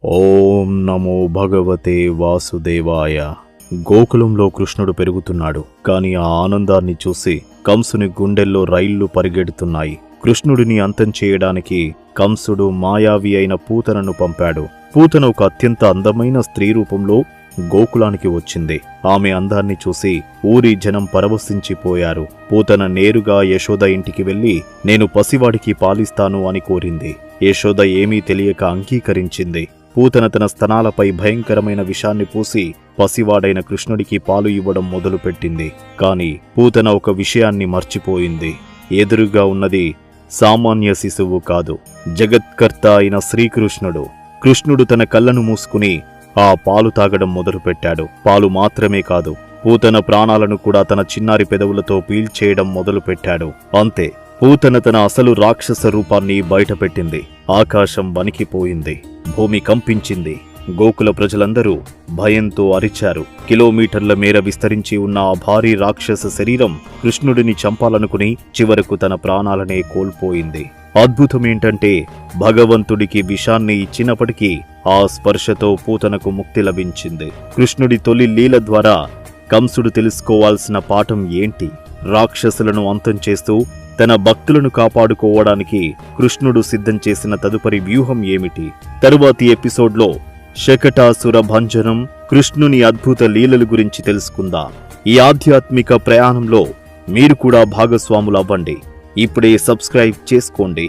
ఓం నమో భగవతే వాసుదేవాయ. గోకులంలో కృష్ణుడు పెరుగుతున్నాడు. కాని ఆ ఆనందాన్ని చూసి కంసుని గుండెల్లో రైళ్లు పరిగెడుతున్నాయి. కృష్ణుడిని అంతం చేయడానికి కంసుడు మాయావి అయిన పూతనను పంపాడు. పూతన ఒక అత్యంత అందమైన స్త్రీ రూపంలో గోకులానికి వచ్చింది. ఆమె అందాన్ని చూసి ఊరి జనం పరవశించిపోయారు. పూతన నేరుగా యశోద ఇంటికి వెళ్లి నేను పసివాడికి పాలిస్తాను అని కోరింది. యశోద ఏమీ తెలియక అంగీకరించింది. పూతన తన స్తనాలపై భయంకరమైన విషాన్ని పూసి పసివాడైన కృష్ణుడికి పాలు ఇవ్వడం మొదలుపెట్టింది. కాని పూతన ఒక విషయాన్ని మర్చిపోయింది. ఎదురుగా ఉన్నది సామాన్య శిశువు కాదు, జగత్కర్త అయిన శ్రీకృష్ణుడు. కృష్ణుడు తన కళ్ళను మూసుకుని ఆ పాలు తాగడం మొదలుపెట్టాడు. పాలు మాత్రమే కాదు, పూతన ప్రాణాలను కూడా తన చిన్నారి పెదవులతో పీల్చేయడం మొదలుపెట్టాడు. అంతే, పూతన తన అసలు రాక్షస రూపాన్ని బయటపెట్టింది. ఆకాశం వణికిపోయింది, భూమి కంపించింది. గోకుల ప్రజలందరూ భయంతో అరిచారు. కిలోమీటర్ల మేర విస్తరించి ఉన్న ఆ భారీ రాక్షస శరీరం కృష్ణుడిని చంపాలనుకుని చివరకు తన ప్రాణాలనే కోల్పోయింది. అద్భుతమేంటంటే భగవంతుడికి విషాన్ని ఇచ్చినప్పటికీ ఆ స్పర్శతో పూతనకు ముక్తి లభించింది. కృష్ణుడి తొలి లీల ద్వారా కంసుడు తెలుసుకోవాల్సిన పాఠం ఏంటి? రాక్షసులను అంతం చేస్తూ తన భక్తులను కాపాడుకోవడానికి కృష్ణుడు సిద్ధం చేసిన తదుపరి వ్యూహం ఏమిటి? తరువాతి ఎపిసోడ్లో శకటాసుర భంజనం, కృష్ణుని అద్భుత లీలల గురించి తెలుసుకుందాం. ఈ ఆధ్యాత్మిక ప్రయాణంలో మీరు కూడా భాగస్వాములు అవ్వండి. ఇప్పుడే సబ్స్క్రైబ్ చేసుకోండి.